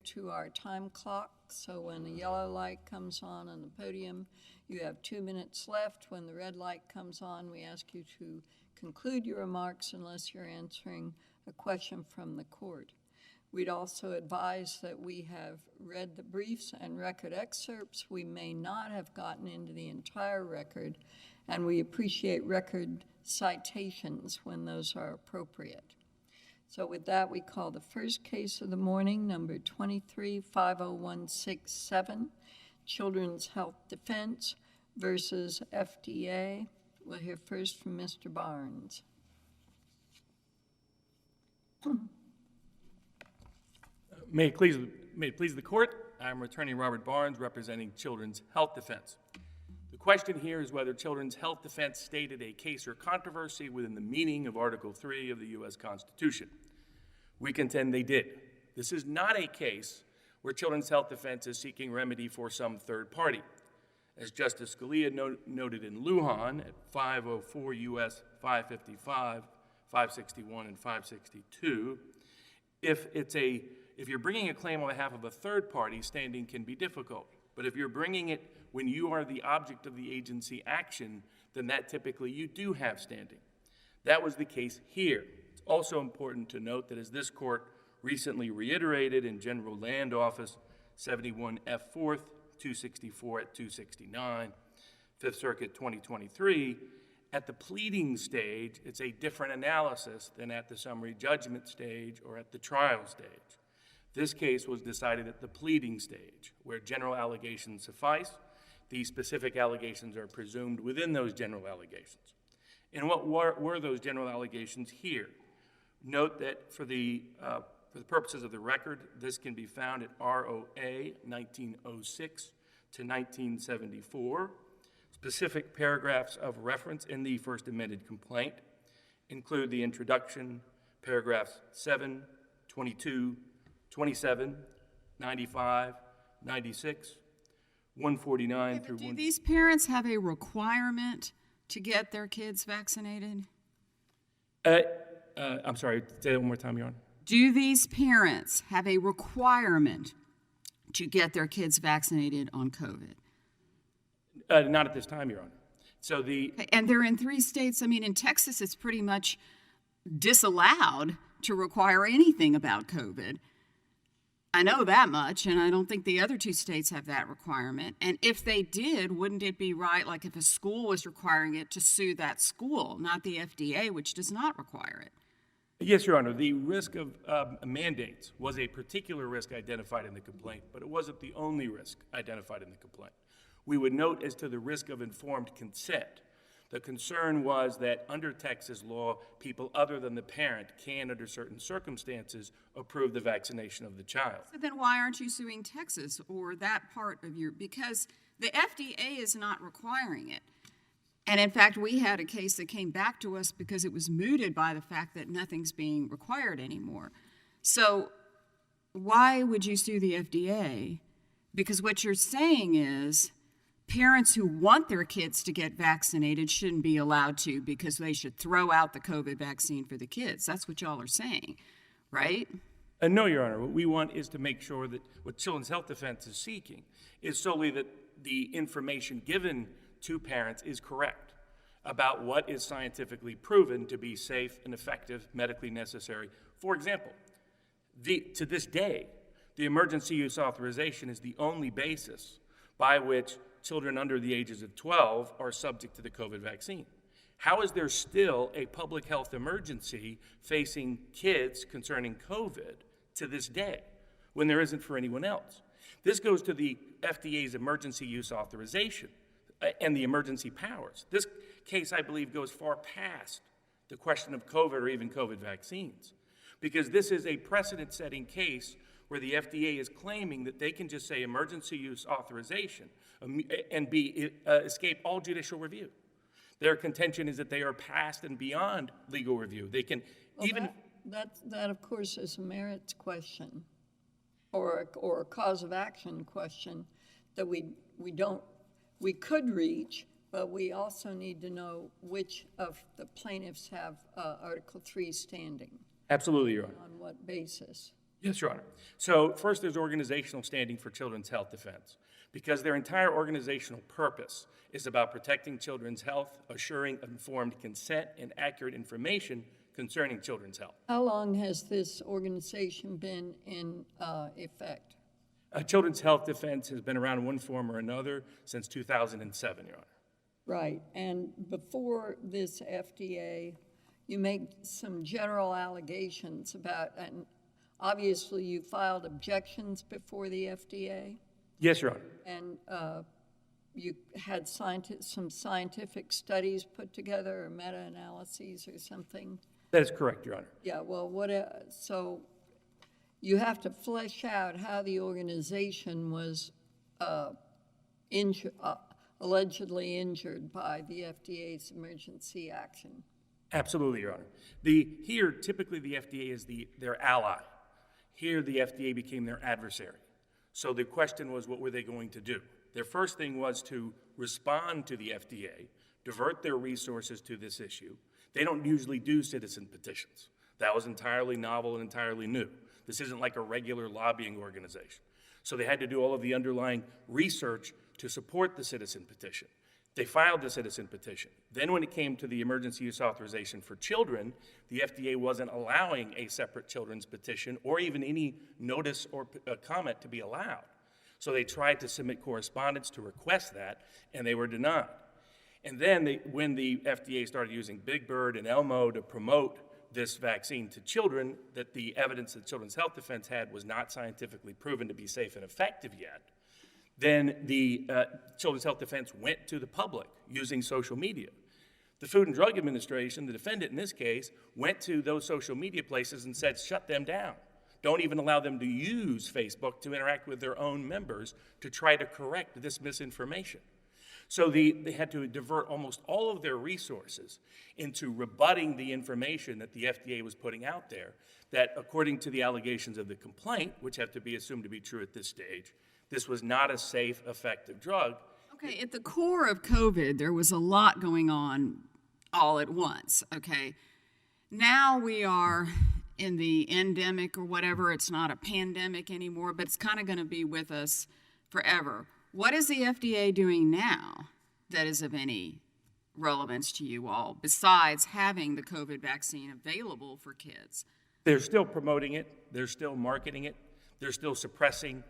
to our time clock, so when the yellow light comes on the podium, you have 2 minutes left. When the red light comes on, we ask you to conclude your remarks unless you're answering a question from the court. We'd also advise that we have read the briefs and record excerpts. We may not have gotten into the entire record, and we appreciate record citations when those are appropriate. So with that, we call the first case of the morning, number 23-50167, Children's Health Defense versus FDA. We'll hear first from Mr. Barnes. May it please the court, I'm Attorney Robert Barnes representing Children's Health Defense. The question here is whether Children's Health Defense stated a case or controversy within the meaning of Article 3 of the U.S. Constitution. We contend they did. This is not a case where Children's Health Defense is seeking remedy for some third party. As Justice Scalia noted in Lujan at 504 U.S. 555, 561, and 562, if you're bringing a claim on behalf of a third party, standing can be difficult. But if you're bringing it when you are the object of the agency action, then that typically you do have standing. That was the case here. It's also important to note that as this court recently reiterated in General Land Office 71 F. 4th, 264 at 269, 5th Circuit 2023, at the pleading stage, it's a different analysis than at the summary judgment stage or at the trial stage. This case was decided at the pleading stage, where general allegations suffice. These specific allegations are presumed within those general allegations. And what were those general allegations here? Note that for the purposes of the record, this can be found at ROA 1906 to 1974. Specific paragraphs of reference in the first amended complaint include the introduction, paragraphs 7, 22, 27, 95, 96, 149 through 1. Do these parents have a requirement to get their kids vaccinated? I'm sorry, say that one more time, Your Honor. Do these parents have a requirement to get their kids vaccinated on COVID? Not at this time, Your Honor. And they're in 3 states. I mean, in Texas, it's pretty much disallowed to require anything about COVID. I know that much, and I don't think the other 2 states have that requirement. And if they did, wouldn't it be right, like if a school was requiring it, to sue that school, not the FDA, which does not require it? Yes, Your Honor. The risk of mandates was a particular risk identified in the complaint, but it wasn't the only risk identified in the complaint. We would note as to the risk of informed consent. The concern was that under Texas law, people other than the parent can, under certain circumstances, approve the vaccination of the child. So then why aren't you suing Texas or that part of because the FDA is not requiring it. And in fact, we had a case that came back to us because it was mooted by the fact that nothing's being required anymore. So why would you sue the FDA? Because what you're saying is parents who want their kids to get vaccinated shouldn't be allowed to because they should throw out the COVID vaccine for the kids. That's what y'all are saying, right? No, Your Honor. What we want is to make sure that what Children's Health Defense is seeking is solely that the information given to parents is correct about what is scientifically proven to be safe and effective, medically necessary. For example, to this day, the emergency use authorization is the only basis by which children under the ages of 12 are subject to the COVID vaccine. How is there still a public health emergency facing kids concerning COVID to this day when there isn't for anyone else? This goes to the FDA's emergency use authorization and the emergency powers. This case, I believe, goes far past the question of COVID or even COVID vaccines, because this is a precedent-setting case where the FDA is claiming that they can just say emergency use authorization and escape all judicial review. Their contention is that they are past and beyond legal review. They can That of course is a merits question or a cause of action question that we could reach, but we also need to know which of the plaintiffs have Article 3 standing. Absolutely, Your Honor. On what basis? Yes, Your Honor. So first, there's organizational standing for Children's Health Defense, because their entire organizational purpose is about protecting children's health, assuring informed consent, and accurate information concerning children's health. How long has this organization been in effect? Children's Health Defense has been around in one form or another since 2007, Your Honor. Right, and before this FDA, you make some general allegations about, and obviously you filed objections before the FDA, Yes, Your Honor. and you had some scientific studies put together, or meta-analyses or something. That is correct, Your Honor. Yeah, well, so you have to flesh out how the organization was allegedly injured by the FDA's emergency action. Absolutely, Your Honor. Here, typically the FDA is their ally. Here, the FDA became their adversary. So the question was, what were they going to do? Their first thing was to respond to the FDA, divert their resources to this issue. They don't usually do citizen petitions. That was entirely novel and entirely new. This isn't like a regular lobbying organization. So they had to do all of the underlying research to support the citizen petition. They filed the citizen petition. Then when it came to the emergency use authorization for children, the FDA wasn't allowing a separate children's petition or even any notice or comment to be allowed. So they tried to submit correspondence to request that, and they were denied. And then when the FDA started using Big Bird and Elmo to promote this vaccine to children, that the evidence that Children's Health Defense had was not scientifically proven to be safe and effective yet, then the Children's Health Defense went to the public using social media. The Food and Drug Administration, the defendant in this case, went to those social media places and said, shut them down. Don't even allow them to use Facebook to interact with their own members to try to correct this misinformation. So they had to divert almost all of their resources into rebutting the information that the FDA was putting out there, that according to the allegations of the complaint, which have to be assumed to be true at this stage, this was not a safe, effective drug. Okay, at the core of COVID, there was a lot going on all at once, okay? Now we are in the endemic or whatever. It's not a pandemic anymore, but it's kind of going to be with us forever. What is the FDA doing now that is of any relevance to you all, besides having the COVID vaccine available for kids? They're still promoting it. They're still marketing it. They're still suppressing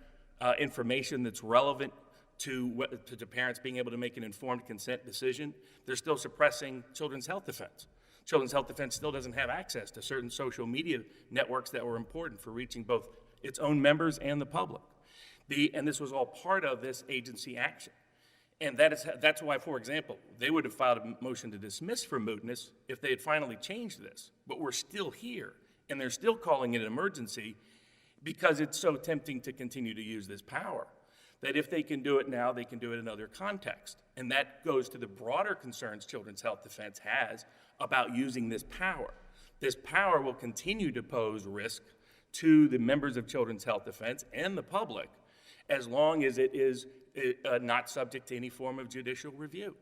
information that's relevant to parents being able to make an informed consent decision. They're still suppressing Children's Health Defense. Children's Health Defense still doesn't have access to certain social media networks that were important for reaching both its own members and the public. And this was all part of this agency action. And that's why, for example, they would have filed a motion to dismiss for mootness if they had finally changed this. But we're still here, and they're still calling it an emergency because it's so tempting to continue to use this power, that if they can do it now, they can do it in other contexts. And that goes to the broader concerns Children's Health Defense has about using this power. This power will continue to pose risk to the members of Children's Health Defense and the public as long as it is not subject to any form of judicial review.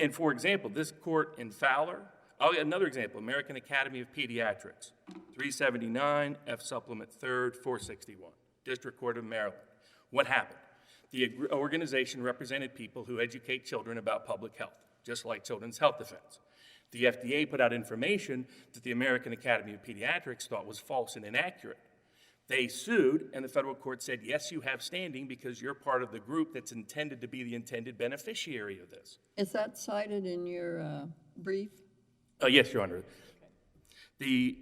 And for example, this court in Fowler, another example, American Academy of Pediatrics, 379 F Supplement 3rd, 461, District Court of Maryland. What happened? The organization represented people who educate children about public health, just like Children's Health Defense. The FDA put out information that the American Academy of Pediatrics thought was false and inaccurate. They sued, and the federal court said, yes, you have standing because you're part of the group that's intended to be the intended beneficiary of this. Is that cited in your brief? Yes, Your Honor. The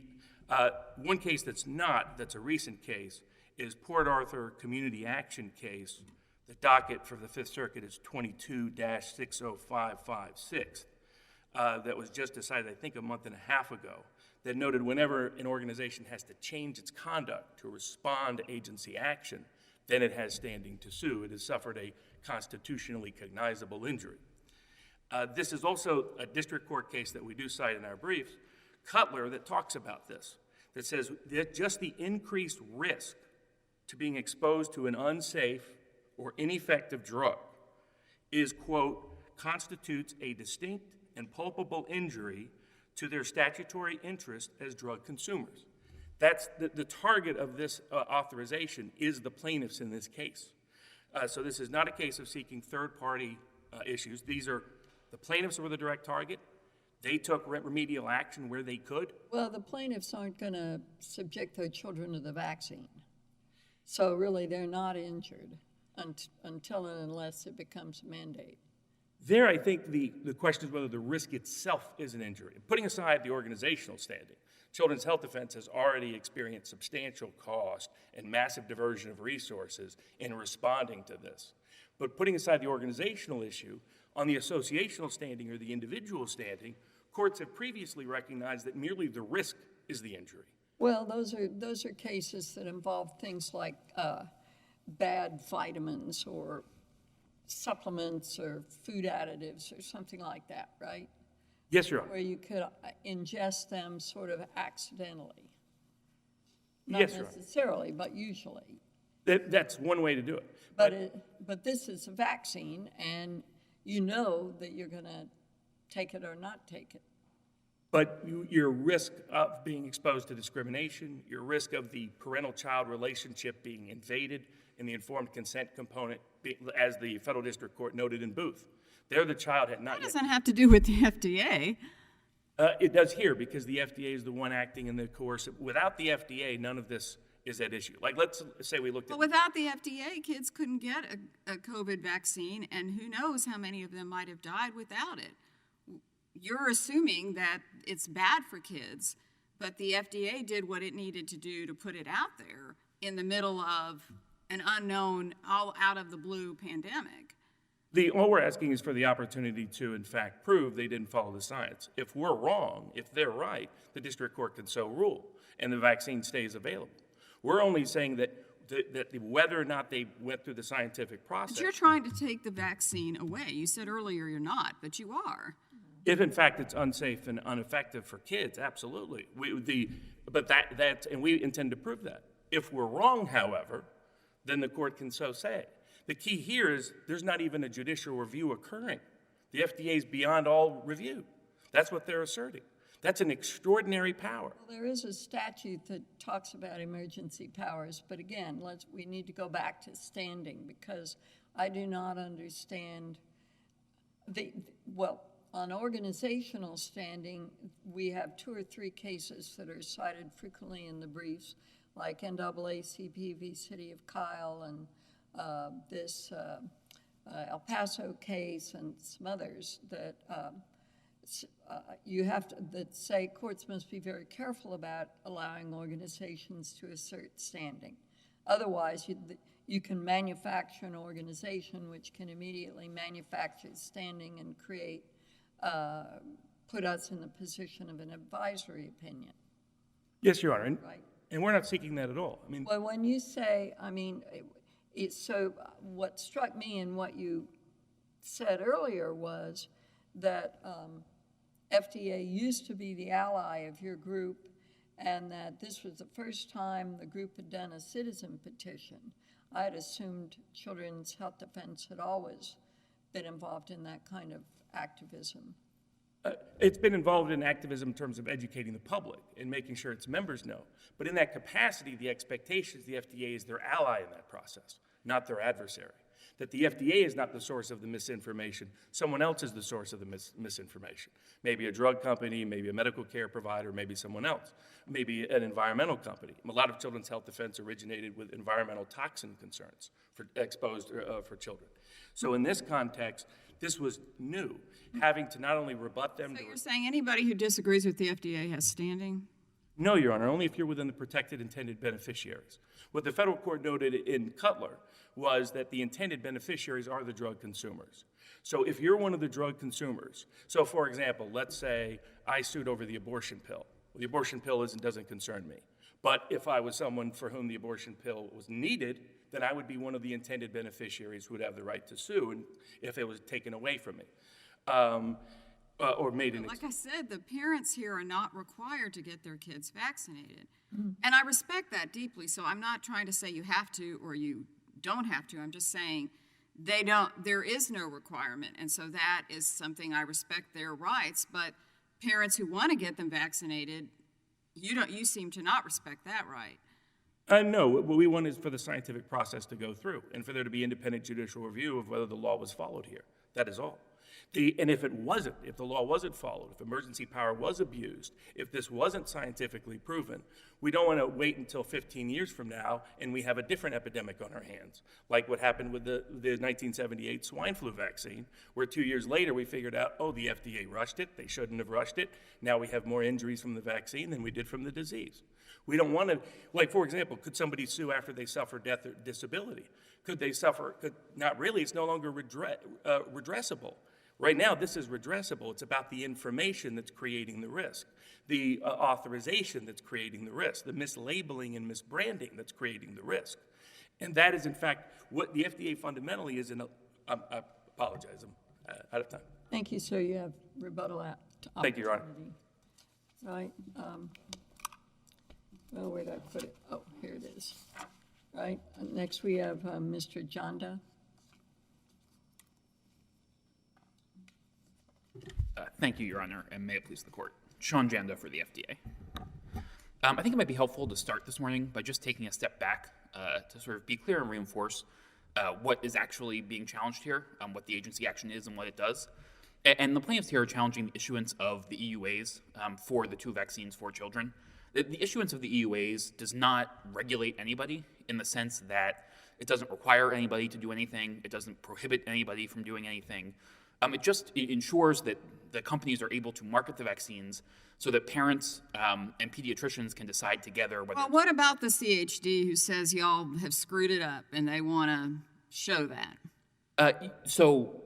one case that's a recent case, is Port Arthur Community Action case. The docket for the Fifth Circuit is 22-60556. That was just decided, I think, a month and a half ago, that noted whenever an organization has to change its conduct to respond to agency action, then it has standing to sue. It has suffered a constitutionally cognizable injury. This is also a district court case that we do cite in our briefs, Cutler, that talks about this, that says that just the increased risk to being exposed to an unsafe or ineffective drug is, quote, constitutes a distinct and culpable injury to their statutory interest as drug consumers. That's the target of this authorization is the plaintiffs in this case. So this is not a case of seeking third-party issues. These are, the plaintiffs were the direct target. They took remedial action where they could. Well, the plaintiffs aren't going to subject their children to the vaccine. So really, they're not injured until and unless it becomes a mandate. There, I think the question is whether the risk itself is an injury. Putting aside the organizational standing, Children's Health Defense has already experienced substantial cost and massive diversion of resources in responding to this. But putting aside the organizational issue, on the associational standing or the individual standing, courts have previously recognized that merely the risk is the injury. Well, those are cases that involve things like bad vitamins or supplements or food additives or something like that, right? Yes, Your Honor. Where you could ingest them sort of accidentally. Yes, Not Your Honor. necessarily, but usually. That's one way to do it. But this is a vaccine, and you know that you're going to take it or not take it. But your risk of being exposed to discrimination, your risk of the parental-child relationship being invaded, and the informed consent component, as the federal district court noted in Booth. There, the child had not That yet. doesn't have to do with the FDA. It does here, because the FDA is the one acting in the coercive. Without the FDA, none of this is at issue. Like, let's say we looked at. But without the FDA, kids couldn't get a COVID vaccine, and who knows how many of them might have died without it. You're assuming that it's bad for kids, but the FDA did what it needed to do to put it out there in the middle of an unknown, all out of the blue pandemic. All we're asking is for the opportunity to, in fact, prove they didn't follow the science. If we're wrong, if they're right, the district court can so rule, and the vaccine stays available. We're only saying that whether or not they went through the scientific process. But you're trying to take the vaccine away. You said earlier you're not, but you are. If in fact it's unsafe and ineffective for kids, absolutely. And we intend to prove that. If we're wrong, however, then the court can so say. The key here is there's not even a judicial review occurring. The FDA is beyond all review. That's what they're asserting. That's an extraordinary power. Well, there is a statute that talks about emergency powers, but again, we need to go back to standing, because I do not understand on organizational standing, we have 2 or 3 cases that are cited frequently in the briefs, like NAACP v. City of Kyle and this El Paso case and some others that that say courts must be very careful about allowing organizations to assert standing. Otherwise, you can manufacture an organization which can immediately manufacture standing and put us in the position of an advisory opinion. Yes, Your Honor. Right. And we're not seeking that at all. I mean, well, when you say, so what struck me in what you said earlier was that FDA used to be the ally of your group, and that this was the first time the group had done a citizen petition. I had assumed Children's Health Defense had always been involved in that kind of activism. It's been involved in activism in terms of educating the public and making sure its members know. But in that capacity, the expectation is the FDA is their ally in that process, not their adversary. That the FDA is not the source of the misinformation. Someone else is the source of the misinformation. Maybe a drug company, maybe a medical care provider, maybe someone else. Maybe an environmental company. A lot of Children's Health Defense originated with environmental toxin concerns for children. So in this context, this was new, having to not only rebut them. So you're saying anybody who disagrees with the FDA has standing? No, Your Honor, only if you're within the protected intended beneficiaries. What the federal court noted in Cutler was that the intended beneficiaries are the drug consumers. So if you're one of the drug consumers, so for example, let's say I sued over the abortion pill. Well, the abortion pill doesn't concern me. But if I was someone for whom the abortion pill was needed, then I would be one of the intended beneficiaries who would have the right to sue if it was taken away from me. Or made an Like I said, the parents here are not required to get their kids vaccinated. And I respect that deeply, so I'm not trying to say you have to or you don't have to. I'm just saying there is no requirement, and so that is something I respect their rights, but parents who want to get them vaccinated You seem to not respect that right. No, what we want is for the scientific process to go through and for there to be independent judicial review of whether the law was followed here. That is all. And if it wasn't, if the law wasn't followed, if emergency power was abused, if this wasn't scientifically proven, we don't want to wait until 15 years from now and we have a different epidemic on our hands, like what happened with the 1978 swine flu vaccine, where 2 years later we figured out, oh, the FDA rushed it, they shouldn't have rushed it, now we have more injuries from the vaccine than we did from the disease. We don't want to, like, for example, could somebody sue after they suffer death or disability? Not really, it's no longer redressable. Right now, this is redressable. It's about the information that's creating the risk, the authorization that's creating the risk, the mislabeling and misbranding that's creating the risk. And that is, in fact, what the FDA fundamentally is I apologize, I'm out of time. Thank you, sir. You have rebuttal opportunity. Thank you, Your Honor. Right. Well, where did I put it? Oh, here it is. Right. Next, we have Mr. Janda. Thank you, Your Honor, and may it please the Court. Sean Janda for the FDA. I think it might be helpful to start this morning by just taking a step back to sort of be clear and reinforce what is actually being challenged here, what the agency action is and what it does. And the plaintiffs here are challenging the issuance of the EUAs for the 2 vaccines for children. The issuance of the EUAs does not regulate anybody in the sense that it doesn't require anybody to do anything. It doesn't prohibit anybody from doing anything. It ensures that the companies are able to market the vaccines so that parents and pediatricians can decide together whether. Well, what about the CHD who says y'all have screwed it up and they want to show that? So,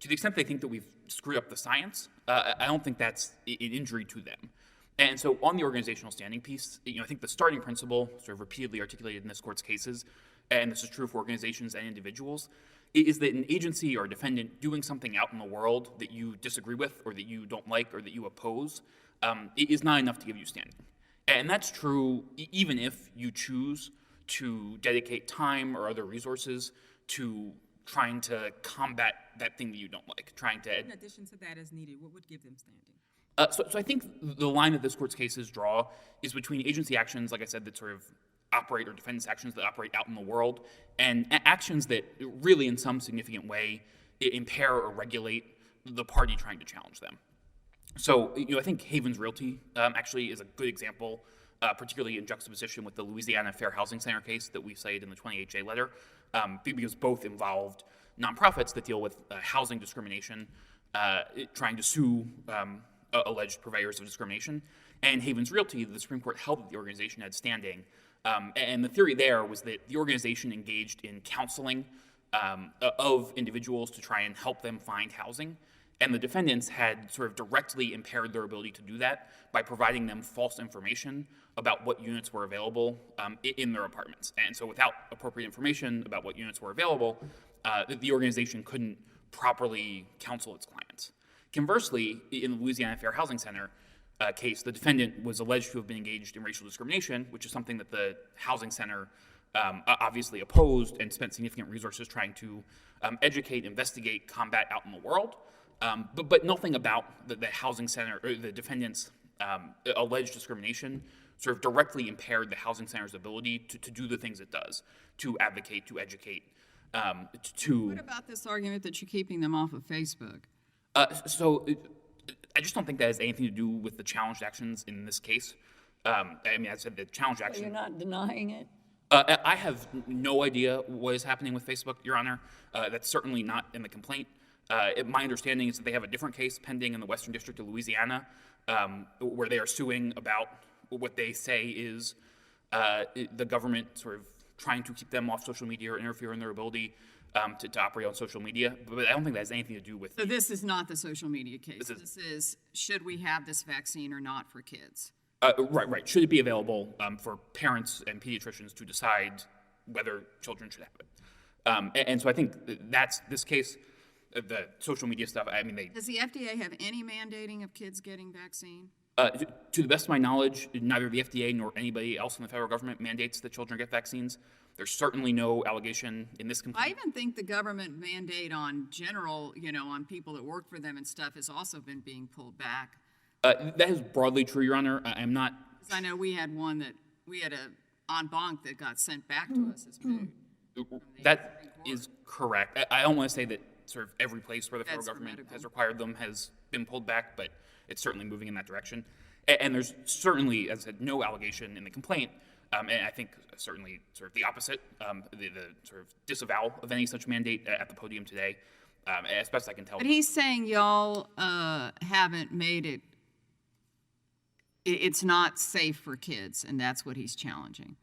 to the extent they think that we've screwed up the science, I don't think that's an injury to them. And so, on the organizational standing piece, I think the starting principle, sort of repeatedly articulated in this court's cases, and this is true for organizations and individuals, is that an agency or a defendant doing something out in the world that you disagree with or that you don't like or that you oppose is not enough to give you standing. And that's true even if you choose to dedicate time or other resources to trying to combat that thing that you don't like, In addition to that, as needed, what would give them standing? So I think the line that this court's cases draw is between agency actions, like I said, that sort of operate, or defendants actions that operate out in the world, and actions that really in some significant way impair or regulate the party trying to challenge them. So I think Havens Realty actually is a good example, particularly in juxtaposition with the Louisiana Fair Housing Center case that we cited in the 28J letter, because both involved nonprofits that deal with housing discrimination, trying to sue alleged purveyors of discrimination. And Havens Realty, the Supreme Court held that the organization had standing. And the theory there was that the organization engaged in counseling of individuals to try and help them find housing. And the defendants had sort of directly impaired their ability to do that by providing them false information about what units were available in their apartments. And so without appropriate information about what units were available, the organization couldn't properly counsel its clients. Conversely, in the Louisiana Fair Housing Center case, the defendant was alleged to have been engaged in racial discrimination, which is something that the housing center obviously opposed and spent significant resources trying to educate, investigate, combat out in the world. But nothing about the housing center or the defendant's alleged discrimination sort of directly impaired the housing center's ability to do the things it does, to advocate, to educate, to. What about this argument that you're keeping them off of Facebook? I just don't think that has anything to do with the challenged actions in this case. I mean, I said the challenged action. You're not denying it? I have no idea what is happening with Facebook, Your Honor. That's certainly not in the complaint. My understanding is that they have a different case pending in the Western District of Louisiana, where they are suing about what they say is the government sort of trying to keep them off social media or interfere in their ability to operate on social media. But I don't think that has anything to do with. So this is not the social media case. This is should we have this vaccine or not for kids? Right. Should it be available for parents and pediatricians to decide whether children should have it? And so I think that's this case. The social media stuff, I mean, Does the FDA have any mandating of kids getting vaccine? To the best of my knowledge, neither the FDA nor anybody else in the federal government mandates that children get vaccines. There's certainly no allegation in this complaint. I even think the government mandate on general, on people that work for them and stuff has also been being pulled back. That is broadly true, Your Honor. I'm not 'Cause I know we had a en banc that got sent back to us as moot. That is correct. I don't want to say that sort of every place where the federal That's for government medical. has required them has been pulled back, but it's certainly moving in that direction. And there's certainly, as I said, no allegation in the complaint, and I think certainly sort of the opposite, the sort of disavowal of any such mandate at the podium today, as best I can tell. But he's saying y'all haven't made it, it's not safe for kids, and that's what he's challenging.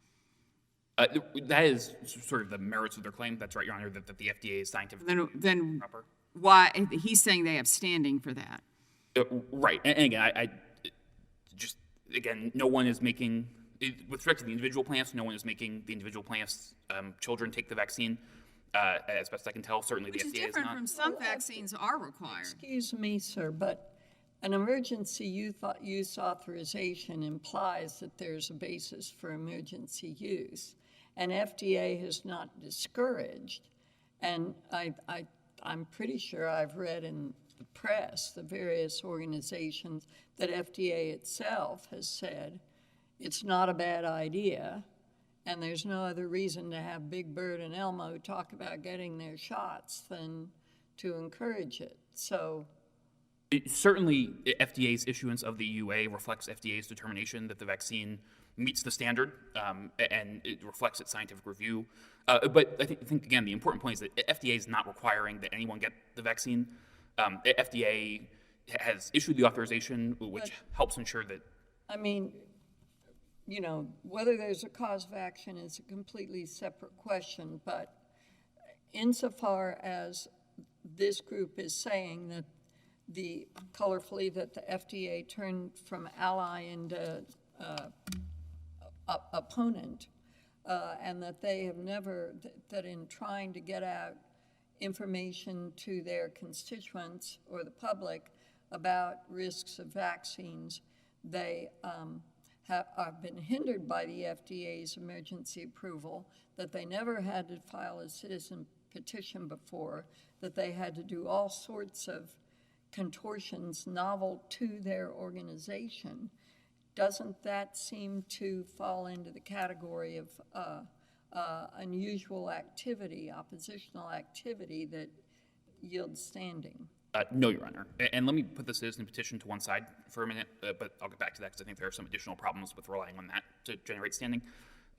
That is sort of the merits of their claim. That's right, Your Honor, that the FDA is scientifically Then proper. why, he's saying they have standing for that. Right. And again, I just, again, no one is making, with respect to the individual plaintiffs, no one is making the individual plaintiffs' children take the vaccine. As best I can tell, certainly Which the is FDA is different not. from some vaccines are required. Excuse me, sir, but an emergency use authorization implies that there's a basis for emergency use, and FDA has not discouraged. And I'm pretty sure I've read in the press, the various organizations, that FDA itself has said it's not a bad idea, and there's no other reason to have Big Bird and Elmo talk about getting their shots than to encourage it. So Certainly, FDA's issuance of the EUA reflects FDA's determination that the vaccine meets the standard, and it reflects its scientific review. But I think, again, the important point is that FDA is not requiring that anyone get the vaccine. FDA has issued the authorization, which helps ensure that. I mean, you know, whether there's a cause of action is a completely separate question, but insofar as this group is saying that colorfully that the FDA turned from ally into opponent, and that they have never, that in trying to get out information to their constituents or the public about risks of vaccines, they have been hindered by the FDA's emergency approval, that they never had to file a citizen petition before, that they had to do all sorts of contortions novel to their organization. Doesn't that seem to fall into the category of unusual activity, oppositional activity that yields standing? No, Your Honor. And let me put the citizen petition to one side for a minute, but I'll get back to that because I think there are some additional problems with relying on that to generate standing.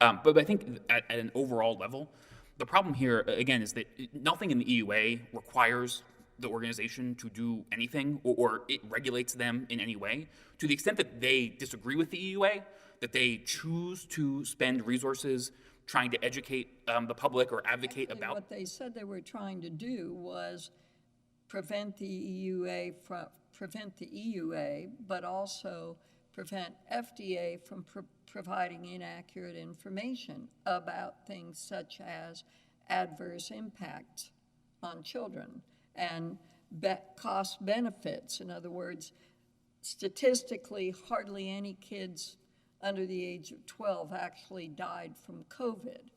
But I think at an overall level, the problem here, again, is that nothing in the EUA requires the organization to do anything or it regulates them in any way. To the extent that they disagree with the EUA, that they choose to spend resources trying to educate the public or advocate Actually, about. what they said they were trying to do was prevent the EUA, but also prevent FDA from providing inaccurate information about things such as adverse impacts on children and cost benefits. In other words, statistically, hardly any kids under the age of 12 actually died from COVID.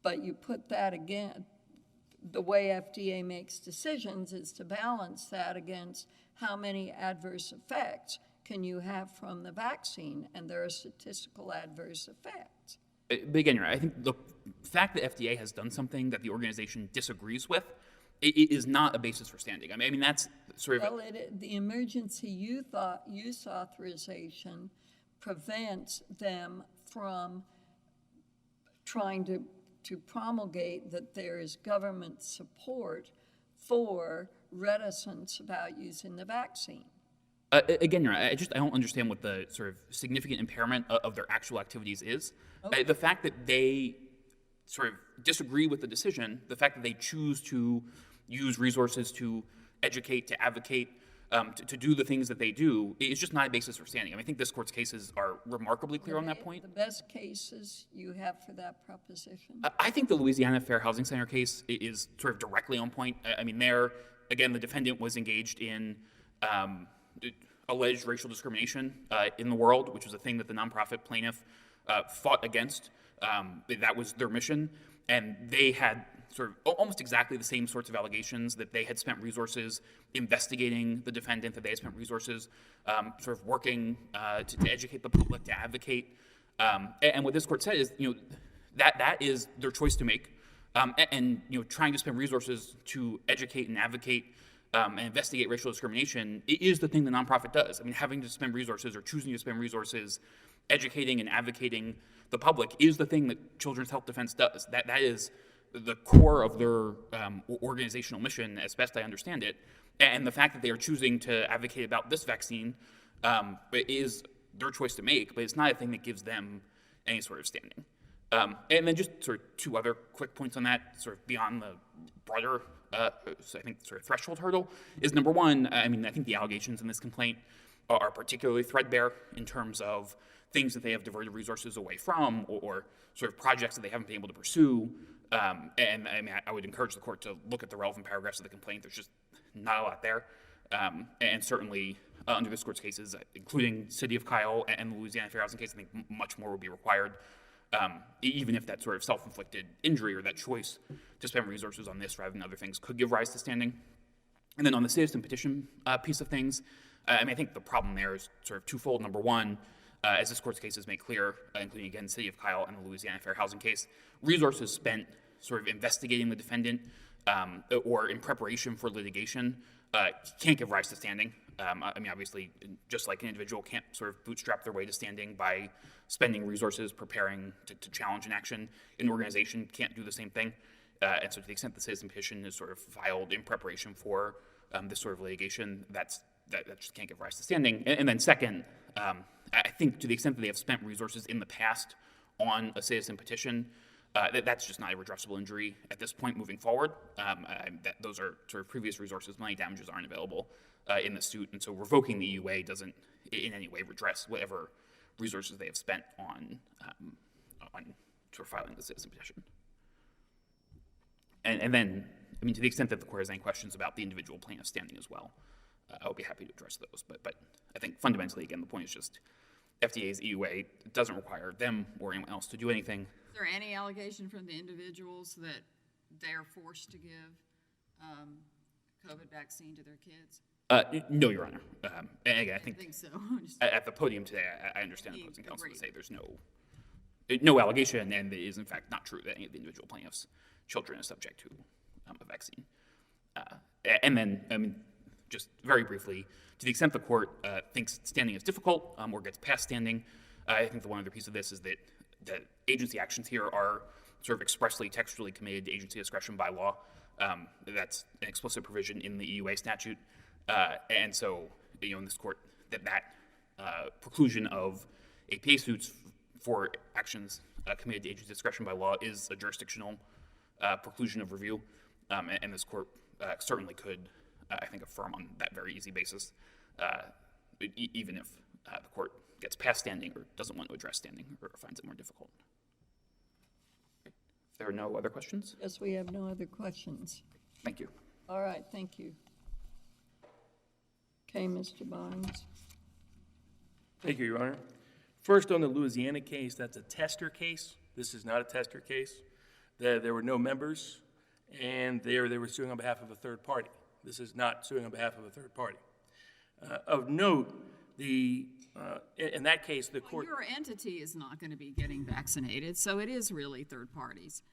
But you put that again, the way FDA makes decisions is to balance that against how many adverse effects can you have from the vaccine, and there are statistical adverse effects. But again, I think the fact that FDA has done something that the organization disagrees with it is not a basis for standing. I mean that's sort of. Well, the emergency use authorization prevents them from trying to promulgate that there is government support for reticence about using the vaccine. Again, I don't understand what the sort of significant impairment of their actual activities is. Okay. The fact that they sort of disagree with the decision, the fact that they choose to use resources to educate, to advocate, to do the things that they do, is just not a basis for standing. I mean, I think this court's cases are remarkably clear on that point. The best cases you have for that proposition? I think the Louisiana Fair Housing Center case is sort of directly on point. I mean, there, again, the defendant was engaged in alleged racial discrimination in the world, which was a thing that the nonprofit plaintiff fought against. That was their mission, and they had sort of almost exactly the same sorts of allegations, that they had spent resources investigating the defendant, that they had spent resources sort of working to educate the public, to advocate. And what this court said is, that is their choice to make. And trying to spend resources to educate and advocate and investigate racial discrimination is the thing the nonprofit does. I mean, having to spend resources or choosing to spend resources educating and advocating the public is the thing that Children's Health Defense does. That is the core of their organizational mission, as best I understand it. And the fact that they are choosing to advocate about this vaccine is their choice to make, but it's not a thing that gives them any sort of standing. And then just sort of two other quick points on that, sort of beyond the broader, so I think, sort of threshold hurdle, is number one, I think the allegations in this complaint are particularly threadbare in terms of things that they have diverted resources away from, or sort of projects that they haven't been able to pursue. And I would encourage the court to look at the relevant paragraphs of the complaint. There's just not a lot there. And certainly under this court's cases, including City of Kyle and the Louisiana Fair Housing case, I think much more would be required, even if that sort of self-inflicted injury or that choice to spend resources on this rather than other things could give rise to standing. And then on the citizen petition piece of things, I think the problem there is sort of twofold. Number one, as this court's cases make clear, including, again, City of Kyle and the Louisiana Fair Housing case, resources spent sort of investigating the defendant or in preparation for litigation can't give rise to standing. Obviously, just like an individual can't sort of bootstrap their way to standing by spending resources preparing to challenge an action, an organization can't do the same thing. And so to the extent the citizen petition is sort of filed in preparation for this sort of litigation, that just can't give rise to standing. And then second, I think to the extent that they have spent resources in the past on a citizen petition, that's just not a redressable injury at this point moving forward. Those are sort of previous resources. Money damages aren't available in the suit, and so revoking the EUA doesn't in any way redress whatever resources they have spent on sort of filing the citizen petition. And then, to the extent that the court has any questions about the individual plaintiff standing as well, I would be happy to address those. But I think fundamentally, again, the point is just FDA's EUA doesn't require them or anyone else to do anything. Is there any allegation from the individuals that they're forced to give COVID vaccine to their kids? No, Your Honor. And again, I think So. at the podium today, I understand the opposing counsel to say there's no allegation, and it is in fact not true that any of the individual plaintiffs' children is subject to a vaccine. And then, just very briefly, to the extent the court thinks standing is difficult or gets past standing, I think the one other piece of this is that the agency actions here are sort of expressly textually committed to agency discretion by law. That's an explicit provision in the EUA statute. And so, in this court, that preclusion of APA suits for actions committed to agency discretion by law is a jurisdictional preclusion of review. And this court certainly could, I think, affirm on that very easy basis, even if the court gets past standing or doesn't want to address standing or finds it more difficult. If there are no other questions? Yes, we have no other questions. Thank you. All right, thank you. Okay, Mr. Barnes. Thank you, Your Honor. First, on the Louisiana case, that's a tester case. This is not a tester case. There were no members, and they were suing on behalf of a third party. This is not suing on behalf of a third party. Of note, in that case, the court... Your entity is not going to be getting vaccinated, so it is really third parties.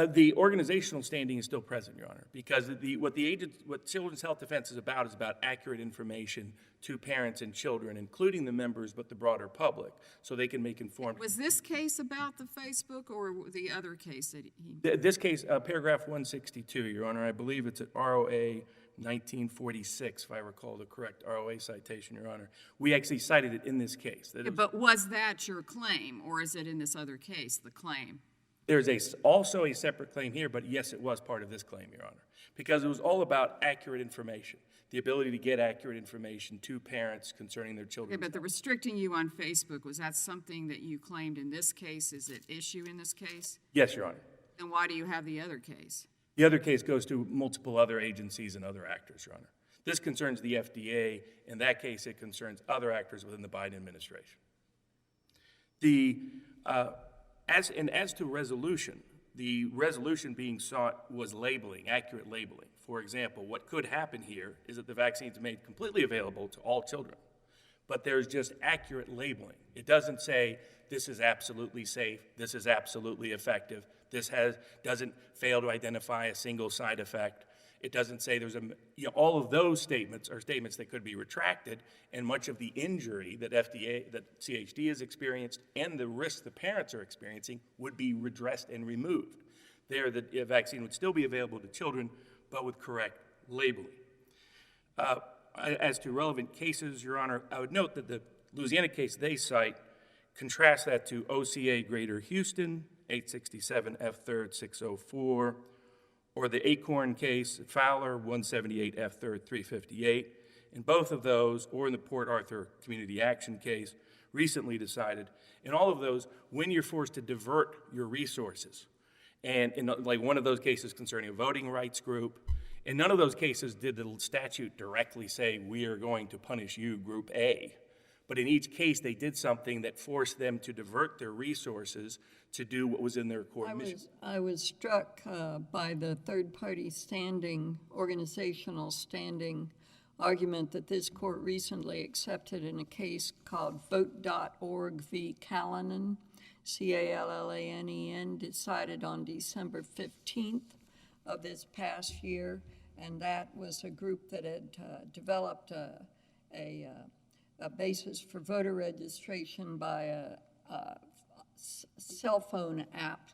The organizational standing is still present, Your Honor, because what Children's Health Defense is about accurate information to parents and children, including the members, but the broader public, so they can make informed... Was this case about the Facebook or the other case that he... This case, paragraph 162, Your Honor, I believe it's at ROA 1946, if I recall the correct ROA citation, Your Honor. We actually cited it in this case. But was that your claim, or is it in this other case, the claim? There's also a separate claim here, but yes, it was part of this claim, Your Honor, because it was all about accurate information, the ability to get accurate information to parents concerning their children. Okay, but the restricting you on Facebook, was that something that you claimed in this case? Is it issue in this case? Yes, Your Honor. Then why do you have the other case? The other case goes to multiple other agencies and other actors, Your Honor. This concerns the FDA. In that case, it concerns other actors within the Biden administration. As to resolution, the resolution being sought was labeling, accurate labeling. For example, what could happen here is that the vaccine is made completely available to all children, but there's just accurate labeling. It doesn't say this is absolutely safe, this is absolutely effective, this doesn't fail to identify a single side effect. It doesn't say there's all of those statements are statements that could be retracted, and much of the injury that CHD has experienced and the risk the parents are experiencing would be redressed and removed. There, the vaccine would still be available to children, but with correct labeling. As to relevant cases, Your Honor, I would note that the Louisiana case they cite contrasts that to OCA Greater Houston, 867 F. 3rd 604, or the Acorn case, Fowler, 178 F. 3rd 358. In both of those, or in the Port Arthur Community Action case, recently decided, in all of those, when you're forced to divert your resources, and in like one of those cases concerning a voting rights group, in none of those cases did the statute directly say, we are going to punish you, Group A. But in each case, they did something that forced them to divert their resources to do what was in their core mission. I was struck by the third-party standing, organizational standing argument that this court recently accepted in a case called Vote.org v. Callanan, Callanen, decided on December 15th of this past year, and that was a group that had developed a basis for voter registration by a cell phone app,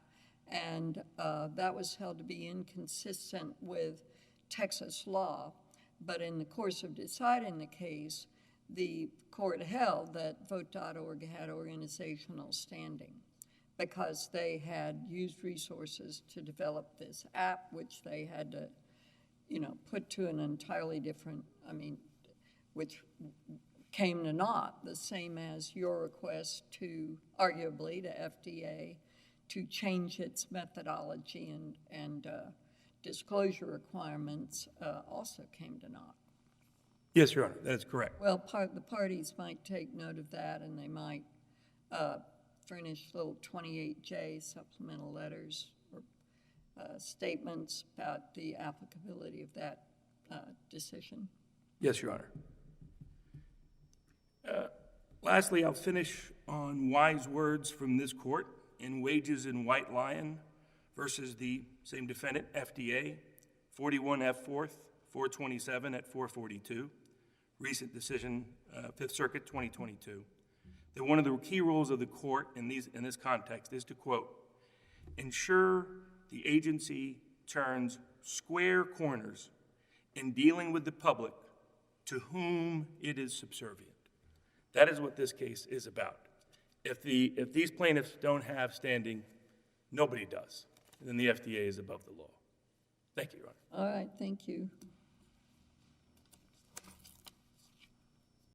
and that was held to be inconsistent with Texas law. But in the course of deciding the case, the court held that Vote.org had organizational standing because they had used resources to develop this app, which they had to, put to an entirely different, which came to naught, the same as your request to, arguably, to FDA to change its methodology and disclosure requirements also came to naught. Yes, Your Honor, that is correct. Well, the parties might take note of that, and they might furnish little 28J supplemental letters or statements about the applicability of that decision. Yes, Your Honor. Lastly, I'll finish on wise words from this court in Wages in White Lion versus the same defendant, FDA, 41 F. 4th, 427 at 442, recent decision, Fifth Circuit, 2022. That one of the key rules of the court in this context is to, quote, ensure the agency turns square corners in dealing with the public to whom it is subservient. That is what this case is about. If these plaintiffs don't have standing, nobody does. Then the FDA is above the law. Thank you, Your Honor. All right, thank you.